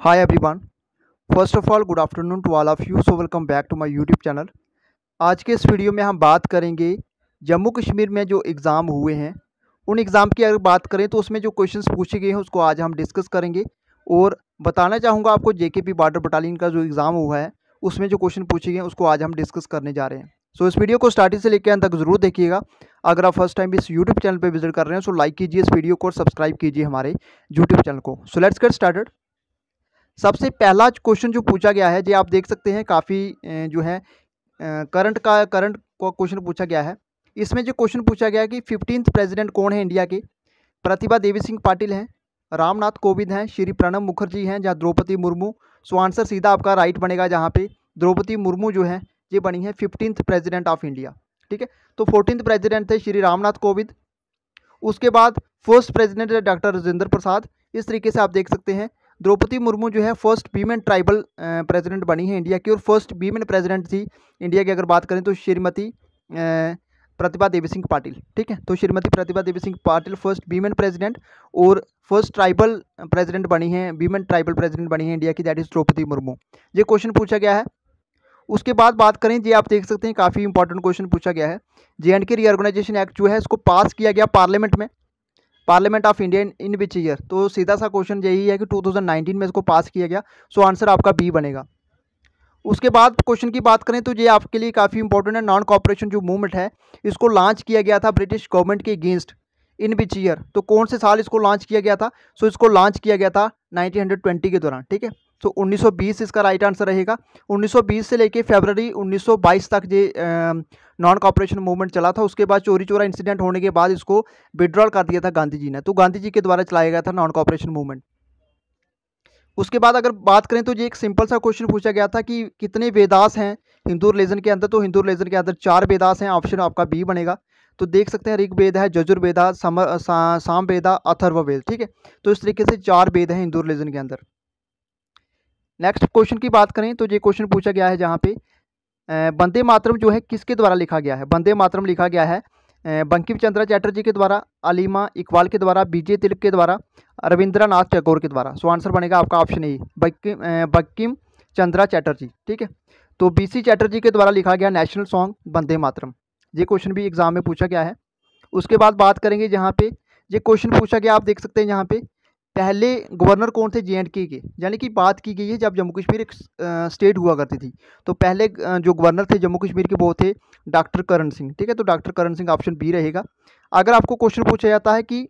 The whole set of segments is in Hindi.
Hi everyone. First of all, good afternoon to all of you. So welcome back to my YouTube channel. आज के इस वीडियो में हम बात करेंगे जम्मू कश्मीर में जो एग्ज़ाम हुए हैं उन एग्ज़ाम की अगर बात करें तो उसमें जो क्वेश्चंस पूछे गए हैं उसको आज हम डिस्कस करेंगे। और बताना चाहूँगा आपको जेकेपी बॉर्डर बटालियन का जो एग्ज़ाम हुआ है उसमें जो क्वेश्चन पूछे गए हैं उसको आज हम डिस्कस करने जा रहे हैं। सो इस वीडियो को स्टार्टिंग से लेकर अंत तक ज़रूर देखिएगा। अगर आप फर्स्ट टाइम इस यूट्यूब चैनल पर विजिट कर रहे हैं तो लाइक कीजिए इस वीडियो को और सब्सक्राइब कीजिए हमारे यूट्यूब चैनल को। So let's get started. सबसे पहला क्वेश्चन जो पूछा गया है, जो आप देख सकते हैं काफ़ी जो है करंट को क्वेश्चन पूछा गया है। इसमें जो क्वेश्चन पूछा गया है कि 15th प्रेसिडेंट कौन है इंडिया के। प्रतिभा देवी सिंह पाटिल हैं, रामनाथ कोविंद हैं, श्री प्रणब मुखर्जी हैं, जहाँ द्रौपदी मुर्मू। सो आंसर सीधा आपका राइट बनेगा, जहाँ पे द्रौपदी मुर्मू जो है ये बनी है 15th प्रेसिडेंट ऑफ इंडिया। ठीक है, तो 14th प्रेसिडेंट थे श्री रामनाथ कोविंद। उसके बाद फर्स्ट प्रेसिडेंट है डॉक्टर राजेंद्र प्रसाद। इस तरीके से आप देख सकते हैं द्रौपदी मुर्मू जो है फर्स्ट वीमेन ट्राइबल प्रेसिडेंट बनी है इंडिया की, और फर्स्ट वीमेन प्रेसिडेंट थी इंडिया की अगर बात करें तो श्रीमती प्रतिभा देवी सिंह पाटिल। ठीक है, तो Shrimati Pratibha Devi Singh Patil first women president और फर्स्ट ट्राइबल प्रेसिडेंट बनी है, वीमेन ट्राइबल प्रेसिडेंट बनी है इंडिया की, दैट इज द्रौपदी मुर्मू। ये क्वेश्चन पूछा गया है। उसके बाद बात करें, जी आप देख सकते हैं काफ़ी इंपॉर्टेंट क्वेश्चन पूछा गया है। JNK रीऑर्गेनाइजेशन एक्ट जो है इसको पास किया गया पार्लियामेंट में, parliament of India in which year. तो सीधा सा क्वेश्चन यही है कि 2019 में इसको पास किया गया। सो आंसर आपका बी बनेगा। उसके बाद क्वेश्चन की बात करें तो ये आपके लिए काफ़ी इंपॉर्टेंट है। नॉन कॉपरेशन जो मूवमेंट है इसको लॉन्च किया गया था ब्रिटिश गवर्नमेंट के अगेंस्ट इन विच ईयर। तो कौन से साल इसको लॉन्च किया गया था? सो इसको लॉन्च किया गया था 1920 के दौरान। ठीक है, तो 1920 इसका राइट आंसर रहेगा। 1920 से लेके फरवरी 1922 तक ये नॉन कॉपरेशन मूवमेंट चला था। उसके बाद चोरी चोरा इंसिडेंट होने के बाद इसको विड्रॉल कर दिया था गांधी जी ने। तो गांधी जी के द्वारा चलाया गया था नॉन कॉपरेशन मूवमेंट। उसके बाद अगर बात करें तो ये एक सिंपल सा क्वेश्चन पूछा गया था कि कितने वेदास हैं हिंदू रिलीजन के अंदर। तो हिंदू रिलीजन के अंदर 4 वेदास हैं, ऑप्शन आपका बी बनेगा। तो देख सकते हैं ऋग्वेद है, यजुर्वेदा, सामवेदा, अथर्ववेद। ठीक है, तो इस तरीके से 4 वेद हैं हिंदू रिलीजन के अंदर। नेक्स्ट क्वेश्चन की बात करें तो ये क्वेश्चन पूछा गया है जहाँ पे वंदे मातरम जो है किसके द्वारा लिखा गया है। वंदे मातरम लिखा गया है बंकिम चंद्र चैटर्जी के द्वारा, अलीमा इकबाल के द्वारा, बीजे तिलक के द्वारा, रविंद्रनाथ टैगोर के द्वारा। सो आंसर बनेगा आपका ऑप्शन ए, बंकिम चंद्रा चैटर्जी। ठीक है, तो BC चैटर्जी के द्वारा लिखा गया नेशनल सॉन्ग वंदे मातरम। ये क्वेश्चन भी एग्जाम में पूछा गया है। उसके बाद बात करेंगे जहाँ पे ये क्वेश्चन पूछा गया, आप देख सकते हैं यहाँ पे पहले गवर्नर कौन थे JNK के। यानी कि बात की गई है जब जम्मू कश्मीर एक स्टेट हुआ करती थी तो पहले जो गवर्नर थे जम्मू कश्मीर के वो थे डॉक्टर करण सिंह। ठीक है, तो doctor Karan Singh option B रहेगा। अगर आपको क्वेश्चन पूछा जाता है कि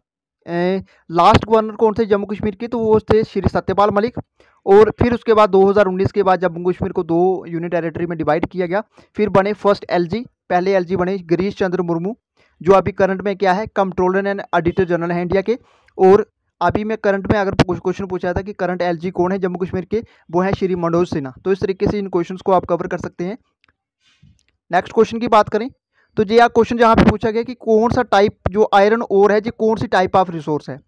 लास्ट गवर्नर कौन थे जम्मू कश्मीर के, तो वो थे श्री सत्यपाल मलिक। और फिर उसके बाद 2019 के बाद जम्मू कश्मीर को 2 यूनिट टेरिटरी में डिवाइड किया गया, फिर बने फर्स्ट LG, पहले LG बने गिरीश चंद्र मुर्मू, जो अभी करंट में क्या है कंट्रोलर एंड ऑडिटर जनरल है इंडिया के। और अभी में करंट में अगर क्वेश्चन पूछा था कि करंट LG कौन है जम्मू कश्मीर के, वो है श्री मनोज सिन्हा। तो इस तरीके से इन क्वेश्चंस को आप कवर कर सकते हैं। नेक्स्ट क्वेश्चन की बात करें तो ये क्वेश्चन जहाँ पे पूछा गया कि कौन सा टाइप जो आयरन ओर है, ये कौन सी टाइप ऑफ रिसोर्स है।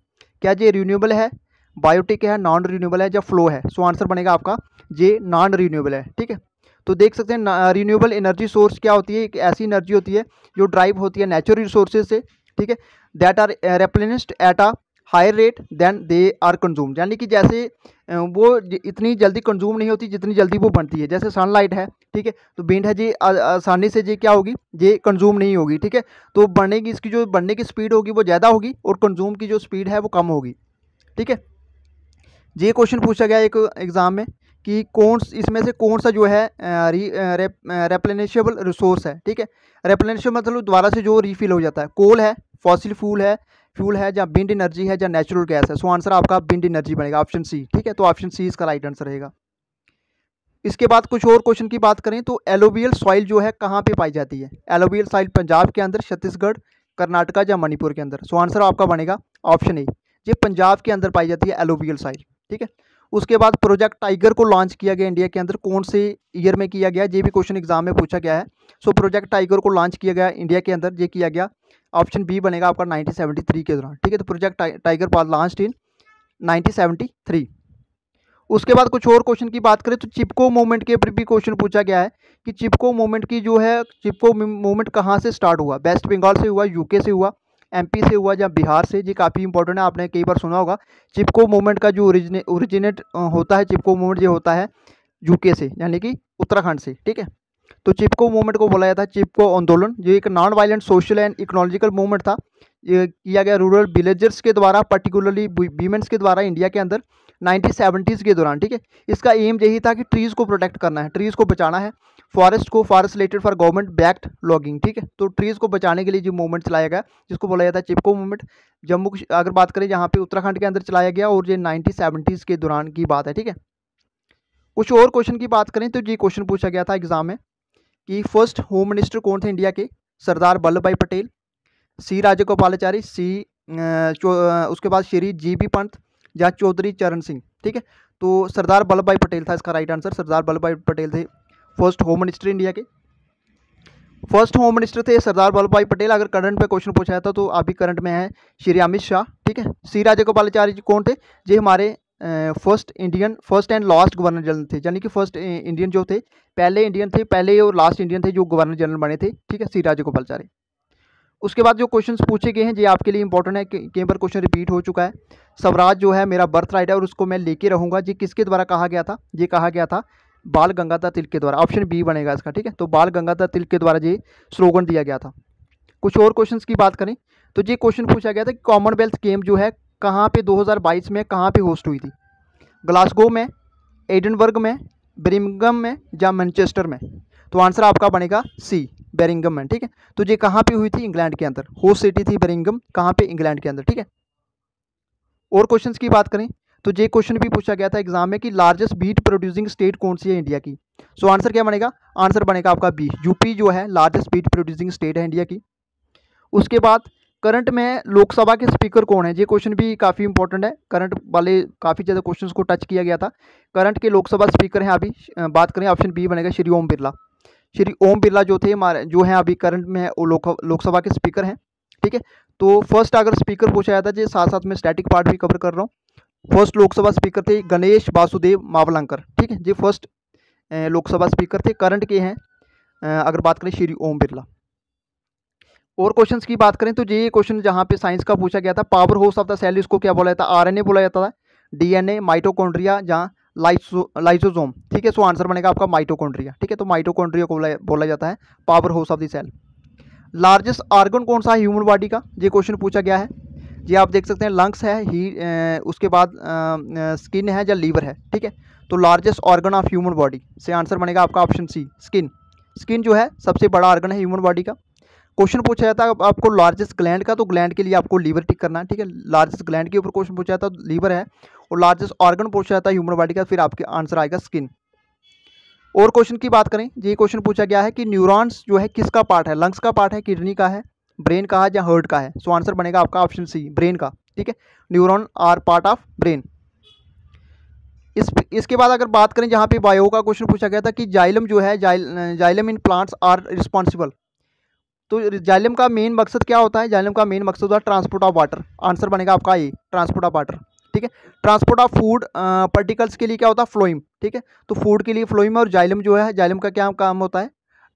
क्या ये रिन्यूएबल है, बायोटिक है, नॉन रिन्यूएबल है या फ्लो है। सो आंसर बनेगा आपका ये नॉन रिन्यूएबल है। ठीक है, तो देख सकते हैं रिन्यूएबल एनर्जी सोर्स क्या होती है, एक ऐसी एनर्जी होती है जो ड्राइव होती है नेचुरल रिसोर्सेज से। ठीक है, that are replenished at a higher rate than they are consumed. यानी कि जैसे वो इतनी जल्दी कंज्यूम नहीं होती जितनी जल्दी वो बनती है। जैसे सनलाइट है, ठीक है, तो विंड है जी आसानी से जी क्या होगी, ये कंज्यूम नहीं होगी। ठीक है, तो बढ़ने की इसकी जो बढ़ने की स्पीड होगी वो ज़्यादा होगी और कंज्यूम की जो स्पीड है वो कम होगी। ठीक है, ये क्वेश्चन पूछा गया एक एग्ज़ाम में कि इसमें से कौन सा जो है रेप्लेनिशेबल रिसोर्स है। ठीक है, रेप्लेनिशेबल मतलब दोबारा से जो रीफिल हो जाता है। कोल है, फॉसिल फ्यूल है या विंड एनर्जी है या नेचुरल गैस है। सो आंसर आपका विंड एनर्जी बनेगा, ऑप्शन सी। ठीक है, तो ऑप्शन सी इसका राइट आंसर रहेगा। इसके बाद कुछ और क्वेश्चन की बात करें तो एलोवियल सॉइल जो है कहाँ पे पाई जाती है। एलोवियल सॉइल पंजाब के अंदर, छत्तीसगढ़, कर्नाटका या मणिपुर के अंदर। सो आंसर आपका बनेगा ऑप्शन ए, ये पंजाब के अंदर पाई जाती है एलोवियल सॉइल। ठीक है, उसके बाद प्रोजेक्ट टाइगर को लॉन्च किया गया इंडिया के अंदर, कौन से ईयर में किया गया, ये भी क्वेश्चन एग्जाम में पूछा गया है। सो प्रोजेक्ट टाइगर को लॉन्च किया गया इंडिया के अंदर, ये किया गया ऑप्शन बी बनेगा आपका 1973 के दौरान। ठीक है, तो project tiger pass launched in 1973। उसके बाद कुछ और क्वेश्चन की बात करें तो चिपको मूवमेंट के ऊपर भी क्वेश्चन पूछा गया है कि चिपको मूवमेंट की जो है चिपको मूवमेंट कहाँ से स्टार्ट हुआ। वेस्ट बंगाल से हुआ, UK से हुआ एमपी से हुआ या बिहार से, ये काफ़ी इंपॉर्टेंट है, आपने कई बार सुना होगा। चिपको मूवमेंट का जो ओरिजिनेट होता है, चिपको मूवमेंट ये होता है यूके से, यानी कि उत्तराखंड से, ठीक है। तो चिपको मूवमेंट को बोला जाता है चिपको आंदोलन। जो एक non violent social and economical movement था, ये किया गया रूरल विलेजर्स के द्वारा, पर्टिकुलरली वीमेंस के द्वारा इंडिया के अंदर 1970s के दौरान, ठीक है। इसका एम यही था कि ट्रीज़ को प्रोटेक्ट करना है, ट्रीज़ को बचाना है, फॉरेस्ट को, forest related for government backed logging, ठीक है। तो ट्रीज़ को बचाने के लिए जो मूवमेंट चलाया गया, जिसको बोला जाता है चिपको मूवमेंट, अगर बात करें यहाँ पे उत्तराखंड के अंदर चलाया गया, और ये 1970s के दौरान की बात है, ठीक है। कुछ और क्वेश्चन की बात करें तो ये क्वेश्चन पूछा गया था एग्जाम में कि फर्स्ट होम मिनिस्टर कौन थे इंडिया के? सरदार वल्लभ भाई पटेल, सी राजगोपालाचारी, उसके बाद श्री जी.बी. पंत या चौधरी चरण सिंह, ठीक है। तो सरदार वल्लभ भाई पटेल था इसका राइट आंसर। सरदार वल्लभ भाई पटेल थे फर्स्ट होम मिनिस्टर इंडिया के। फर्स्ट होम मिनिस्टर थे सरदार वल्लभ भाई पटेल। अगर करंट पे क्वेश्चन पूछा था तो अभी करंट में है श्री अमित शाह, ठीक है। सी राजगोपालाचारी जी कौन थे? ये हमारे first and last governor general थे, यानी कि फर्स्ट इंडियन जो थे, पहले इंडियन थे, पहले और लास्ट इंडियन थे जो गवर्नर जनरल बने थे, ठीक है, सी राजगोपालाचारी। उसके बाद जो क्वेश्चंस पूछे गए हैं ये आपके लिए इंपॉर्टेंट है, कई बार क्वेश्चन रिपीट हो चुका है। स्वराज जो है मेरा बर्थ राइट है और उसको मैं लेके रहूँगा, ये किसके द्वारा कहा गया था? ये कहा गया था बाल गंगाधर तिलक के द्वारा। ऑप्शन बी बनेगा इसका, ठीक है। तो बाल गंगाधर तिलक के द्वारा ये स्लोगन दिया गया था। कुछ और क्वेश्चंस की बात करें तो ये क्वेश्चन पूछा गया था कि कॉमनवेल्थ गेम जो है कहाँ पे 2022 में कहाँ पे होस्ट हुई थी? ग्लासगो में, एडिनबर्ग में, बर्मिंघम में या मैनचेस्टर में? तो आंसर आपका बनेगा सी, बर्मिंघम में, ठीक है। तो ये कहाँ पे हुई थी? इंग्लैंड के अंदर। होस्ट सिटी थी बर्मिंघम, कहाँ पे? इंग्लैंड के अंदर, ठीक है। और क्वेश्चंस की बात करें तो ये क्वेश्चन भी पूछा गया था एग्जाम में कि लार्जेस्ट बीट प्रोड्यूसिंग स्टेट कौन सी है इंडिया की? सो आंसर क्या बनेगा? आंसर बनेगा आपका बी, यूपी जो है लार्जेस्ट बीट प्रोड्यूसिंग स्टेट है इंडिया की। उसके बाद करंट में लोकसभा के स्पीकर कौन है? ये क्वेश्चन भी काफ़ी इंपॉर्टेंट है, करंट वाले काफ़ी ज़्यादा क्वेश्चंस को टच किया गया था। करंट के लोकसभा स्पीकर हैं अभी, बात करें ऑप्शन बी बनेगा श्री ओम बिरला। श्री ओम बिरला जो थे हमारे, जो हैं अभी करंट में वो लोकसभा के स्पीकर हैं, ठीक है। तो फर्स्ट अगर स्पीकर पूछा जाता है, साथ साथ में स्टैटिक पार्ट भी कवर कर रहा हूँ। फर्स्ट लोकसभा स्पीकर थे गणेश वासुदेव मावलंकर, ठीक है। ये फर्स्ट लोकसभा स्पीकर थे, करंट के हैं अगर बात करें श्री ओम बिरला। और क्वेश्चंस की बात करें तो ये क्वेश्चन जहाँ पे साइंस का पूछा गया था, power house of the cell इसको क्या बोला जाता है? आरएनए बोला जाता है, डीएनए, माइटोकॉन्ड्रिया या लाइसोसोम, ठीक है। सो आंसर बनेगा आपका माइटोकॉन्ड्रिया, ठीक है। तो माइटोकॉन्ड्रिया को बोला जाता है power house of the cell. Largest organ कौन सा है ह्यूमन बॉडी का? ये क्वेश्चन पूछा गया है। ये आप देख सकते हैं लंग्स है, उसके बाद स्किन है या लीवर है, ठीक है। तो largest organ of human body से आंसर बनेगा आपका ऑप्शन सी, स्किन। स्किन जो है सबसे बड़ा ऑर्गन है ह्यूमन बॉडी का। क्वेश्चन पूछा जाता है आपको लार्जेस्ट ग्लैंड का, तो ग्लैंड के लिए आपको लीवर टिक करना है, ठीक है। लार्जेस्ट ग्लैंड के ऊपर क्वेश्चन पूछा जाता है लीवर है, और लार्जेस्ट ऑर्गन पूछा जाता है ह्यूमन बॉडी का, फिर आपके आंसर आएगा स्किन। और क्वेश्चन की बात करें, ये क्वेश्चन पूछा गया है कि न्यूरॉन्स जो है किसका पार्ट है? लंग्स का पार्ट है, किडनी का है, ब्रेन का है या हार्ट का है? सो आंसर बनेगा आपका ऑप्शन सी, ब्रेन का, ठीक है। Neuron are part of brain. इसके बाद अगर बात करें जहाँ पे बायो का क्वेश्चन पूछा गया था कि जाइलम जो है, xylem in plants are responsible. तो जाइलम का मेन मकसद क्या होता है? जाइलम का मेन मकसद होता है ट्रांसपोर्ट ऑफ वाटर। आंसर बनेगा आपका ए, ट्रांसपोर्ट ऑफ वाटर, ठीक है। ट्रांसपोर्ट ऑफ फूड पार्टिकल्स के लिए क्या होता है? फ्लोइम, ठीक है। तो फूड के लिए फ्लोइम, और जाइलम जो है, जाइलम का क्या काम होता है?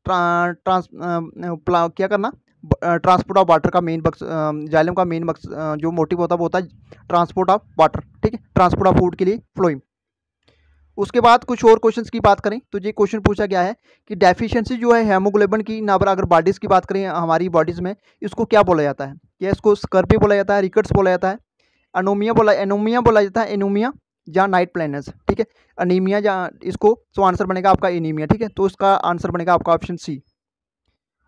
क्या करना? ट्रांसपोर्ट ऑफ वाटर का मेन मकसद, जाइलम का मेन मकसद जो मोटिव होता है वो होता है ट्रांसपोर्ट ऑफ वाटर, ठीक है। ट्रांसपोर्ट ऑफ फूड के लिए फ्लोइम। उसके बाद कुछ और क्वेश्चंस की बात करें तो ये क्वेश्चन पूछा गया है कि डेफिशिएंसी जो है हेमोग्लोबिन की ना, अगर बॉडीज़ की बात करें हमारी बॉडीज़ में, इसको क्या बोला जाता है? क्या इसको स्कर्वी बोला जाता है, रिकट्स बोला जाता है, एनीमिया बोला जाता है, एनीमिया या नाइट ब्लाइंडनेस, ठीक है। एनीमिया या इसको, तो आंसर बनेगा आपका एनीमिया, ठीक है। तो इसका आंसर बनेगा आपका ऑप्शन सी।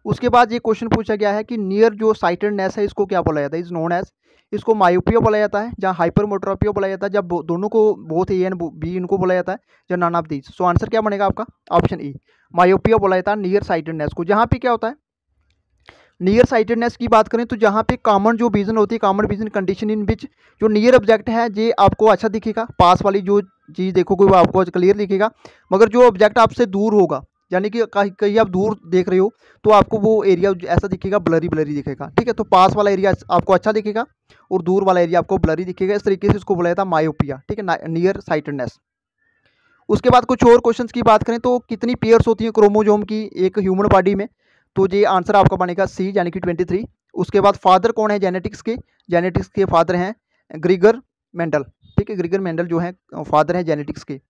उसके बाद ये क्वेश्चन पूछा गया है कि नियर जो साइटेडनेस है इसको क्या बोला जाता है? इज नोन एज, इसको मायोपिया बोला जाता है या हाइपरमेट्रोपिया बोला जाता है, जब दोनों को, बोथ ए एंड बी इनको बोला जाता है, या none of these? So answer क्या बनेगा आपका? ऑप्शन ई, मायोपिया बोला जाता है नियर साइटेडनेस को। जहाँ पे क्या होता है नियर साइटेडनेस की बात करें तो जहाँ पे कॉमन जो विजन होती है, कॉमन विजन कंडीशन इन विच जो नियर ऑब्जेक्ट है ये आपको अच्छा दिखेगा, पास वाली जो चीज़ देखोगे वो आपको क्लियर दिखेगा, मगर जो ऑब्जेक्ट आपसे दूर होगा, यानी कि कहीं आप दूर देख रहे हो तो आपको वो एरिया ऐसा दिखेगा, ब्लरी ब्लरी दिखेगा, ठीक है। तो पास वाला एरिया आपको अच्छा दिखेगा और दूर वाला एरिया आपको ब्लरी दिखेगा। इस तरीके से इसको बोला जाता है मायोपिया, ठीक है, नियर साइटेडनेस। उसके बाद कुछ और क्वेश्चंस की बात करें तो कितनी पेयर्स होती हैं क्रोमोजोम की एक ह्यूमन बॉडी में? तो ये आंसर आपका बनेगा सी, यानी कि 23। उसके बाद फादर कौन है जेनेटिक्स के फादर हैं ग्रीगर मेंडल, ठीक है, ग्रीगर मेंडल जो है फादर हैं जेनेटिक्स के।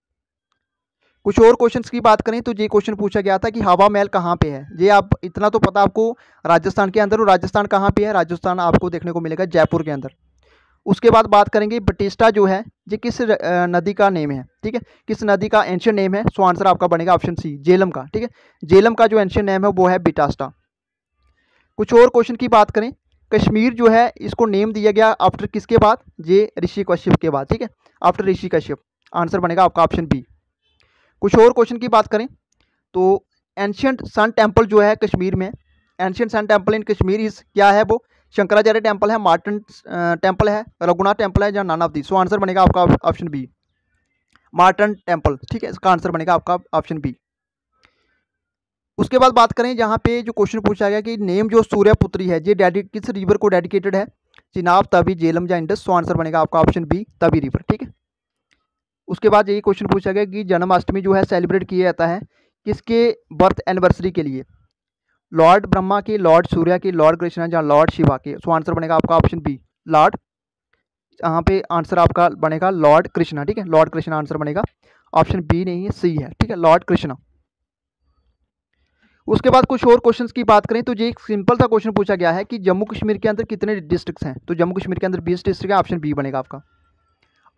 कुछ और क्वेश्चंस की बात करें तो ये क्वेश्चन पूछा गया था कि हवा महल कहाँ पे है। ये आप इतना तो पता आपको, राजस्थान के अंदर। और राजस्थान कहाँ पे है? राजस्थान आपको देखने को मिलेगा जयपुर के अंदर। उसके बाद बात करेंगे बटिस्टा जो है ये किस नदी का नेम है, ठीक है, किस नदी का एंशियंट नेम है। सो आंसर आपका बनेगा ऑप्शन सी, झेलम का, ठीक है। झेलम का जो एंशियंट नेम है वो है बिटास्टा। कुछ और क्वेश्चन की बात करें, कश्मीर जो है इसको नेम दिया गया आफ्टर किसके बाद? ये ऋषि कश्यप के बाद, ठीक है, आफ्टर ऋषि कश्यप। आंसर बनेगा आपका ऑप्शन बी। कुछ और क्वेश्चन की बात करें तो एंशियंट सन टेम्पल जो है कश्मीर में, ancient sun temple in Kashmir is क्या है? वो शंकराचार्य टेम्पल है, मार्टन टेम्पल है, रघुनाथ टेम्पल है, या none of the. So answer बनेगा आपका ऑप्शन बी, मार्टन टेम्पल, ठीक है, इसका आंसर बनेगा आपका ऑप्शन बी। उसके बाद बात करें जहाँ पे जो क्वेश्चन पूछा गया कि नेम जो सूर्यपुत्री है ये किस रिवर को डेडिकेटेड है? चिनाब, तवी, झेलम या इंडस। सो आंसर बनेगा आपका ऑप्शन बी, तवी रिवर, ठीक है। उसके बाद यही क्वेश्चन पूछा गया कि जन्माष्टमी जो है सेलिब्रेट किया जाता है किसके बर्थ एनिवर्सरी के लिए? लॉर्ड ब्रह्मा की, लॉर्ड सूर्य की, लॉर्ड कृष्णा या लॉर्ड शिवा के। सो आंसर बनेगा आपका ऑप्शन बी, लॉर्ड, यहाँ पे आंसर आपका बनेगा लॉर्ड कृष्णा, ठीक है, लॉर्ड कृष्णा आंसर बनेगा। ऑप्शन बी नहीं है, सी है, ठीक है, लॉर्ड कृष्णा। उसके बाद कुछ और क्वेश्चंस की बात करें तो ये एक सिंपल सा क्वेश्चन पूछा गया है कि जम्मू कश्मीर के अंदर कितने डिस्ट्रिक्ट्स हैं? तो जम्मू कश्मीर के अंदर 20 डिस्ट्रिक्ट है, ऑप्शन बी बनेगा आपका।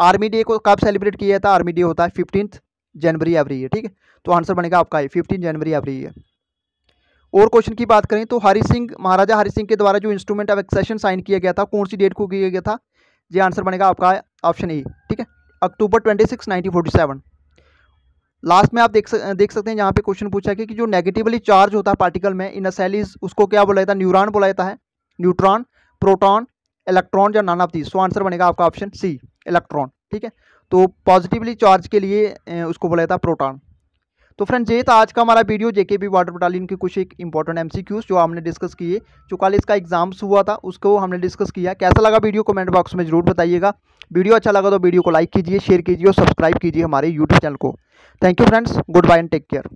आर्मी डे को कब सेलिब्रेट किया जाता है? आर्मी डे होता है 15 जनवरी एवरी ईयर, ठीक है, तो आंसर बनेगा आपका 15 जनवरी एवरी ईयर। और क्वेश्चन की बात करें तो हरि सिंह, महाराजा हरि सिंह के द्वारा जो इंस्ट्रूमेंट ऑफ एक्सेशन साइन किया गया था कौन सी डेट को किया गया था? ये आंसर बनेगा आपका ऑप्शन ए, ठीक है, अक्टूबर 26, 1947। लास्ट में आप देख सकते हैं जहाँ पे क्वेश्चन पूछा गया कि जो नेगेटिवली चार्ज होता है पार्टिकल में इन सेल उसको क्या बोला जाता है? न्यूरॉन बोला जाता है, न्यूट्रॉन, प्रोटॉन, इलेक्ट्रॉन या none of these. So answer बनेगा आपका ऑप्शन सी, इलेक्ट्रॉन, ठीक है। तो पॉजिटिवली चार्ज के लिए उसको बोला जाता है प्रोटॉन। तो फ्रेंड्स ये था आज का हमारा वीडियो जेकेबी बॉर्डर बटालियन की कुछ एक इंपॉर्टेंट एमसीक्यूज जो हमने डिस्कस किए, जो कल इसका एग्जाम्स हुआ था उसको हमने डिस्कस किया। कैसा लगा वीडियो कमेंट बॉक्स में जरूर बताइएगा। वीडियो अच्छा लगा तो वीडियो को लाइक कीजिए, शेयर कीजिए और सब्सक्राइब कीजिए हमारे यूट्यूब चैनल को। Thank you friends, good bye and take care.